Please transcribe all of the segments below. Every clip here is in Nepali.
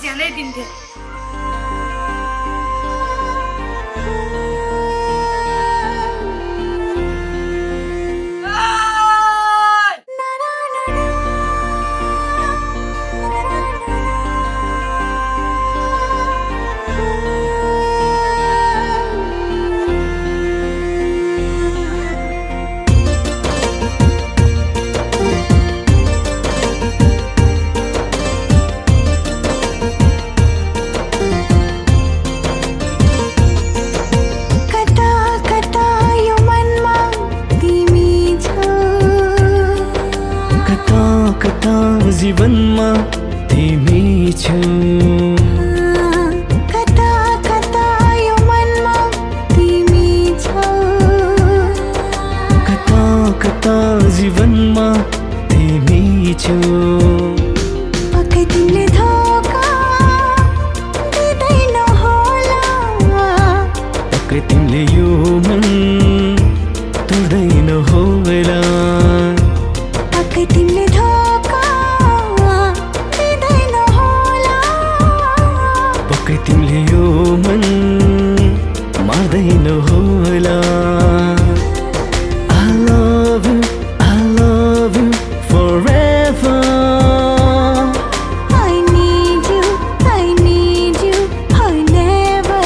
ज्यानै दिन्थे। जीवनमा तिमी छौ कता कता यो मनमा तिमी छौ कता कता जीवनमा तिमी छौ पक्कै तिमीले धोका दिँदैन होला पक्कै तिमीले यो मन तोड्दैन होला पक्कै तिमीले तिमीले यो मन मार्दैन होला I love you forever I need you I'll never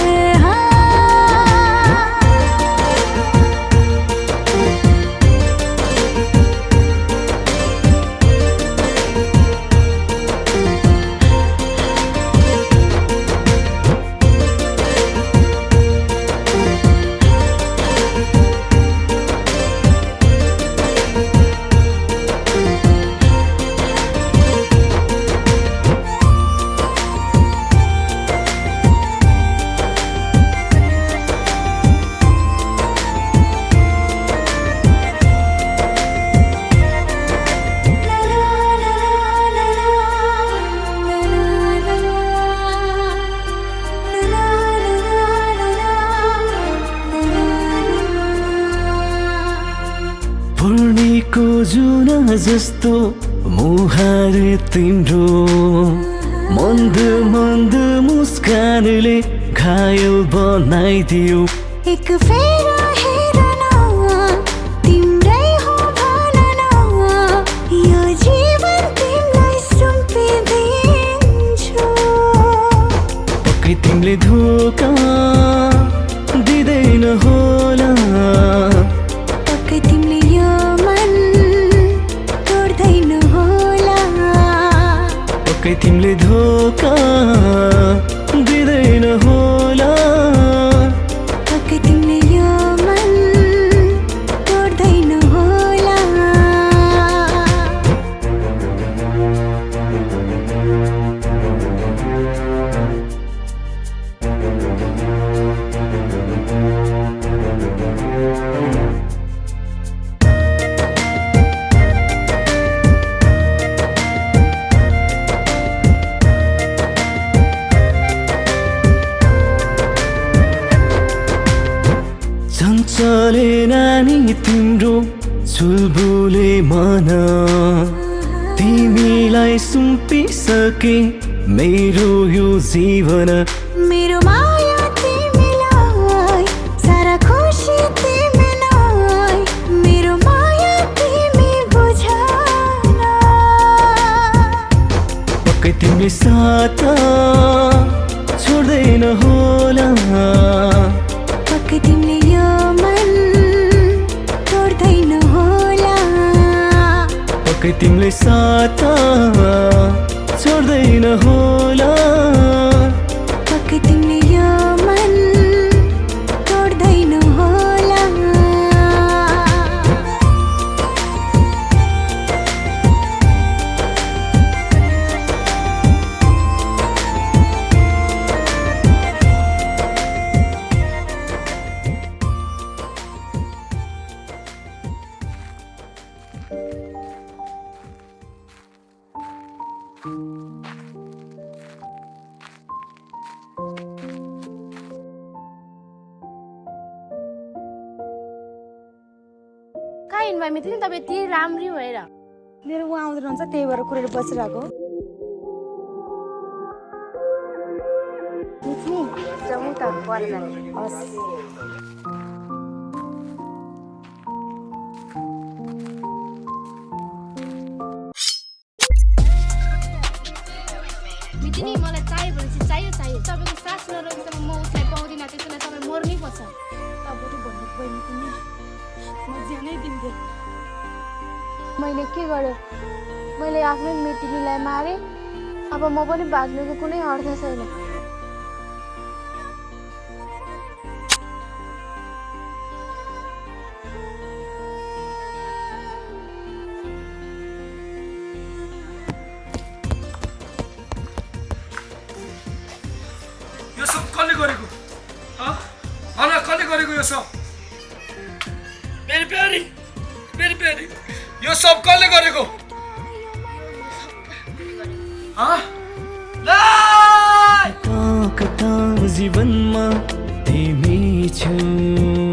पूर्णिको जुना जस्तो मुहार तिम्रो मन्द मन्द मुस्कानले घायल बनाइदियो एक फेरा हेर न तिम्रै हो भन न यो जीवन तिमीलाई सुम्पिदिन्छु पक्कै तिमीले धोका दिँदैन होला पक्कै तिमीले यो मन तोड्दैन होला पक्कै तिमीले धोका दिँदैन होला पक्कै तिमीले यो मन तोड्दैन होला चञ्चले नानी तिम्रो चुलबुले मन तिमीलाई सुम्पिसके मेरो यो जीवन मेरो माया तिमीलाई सारा खुसी तिमीलाई मेरो माया तिमी बुझन पक्कै तिमीले साथ छोड्दैन होला पक्कै तिमीले यो मन तोड्दैन होला पक्कै तिमीले साथ छोड्दैन होला पक्कै तिमीले यो मन तोड्दैन होला कहाँ इन्भाइरोमेन्ट थियो नि तपाईँ यति राम्री भएर मेरो उहाँ आउँदै रहन्छ त्यही भएर कुरेर बसिरहेको त भरे जाने हस् मितिनी मलाई चाहियो भनेपछि चाहियो तपाईँको सास नरहेसम्म म उसलाई पाउँदिनँ त्यसैले तपाईँ मर्नै पर्छ तपाईँले भन्नु पऱ्यो मितिनी म ज्यानै दिन्थेँ मैले के गरेँ मैले आफ्नै मितिनीलाई मारेँ अब म पनि बाँच्नुको कुनै अर्थ छैन यो सब कसले गरेको भन कसले गरेको यो सब मेरी प्यारी यो सब कसले गरेको कता जीवनमा तिमी छौ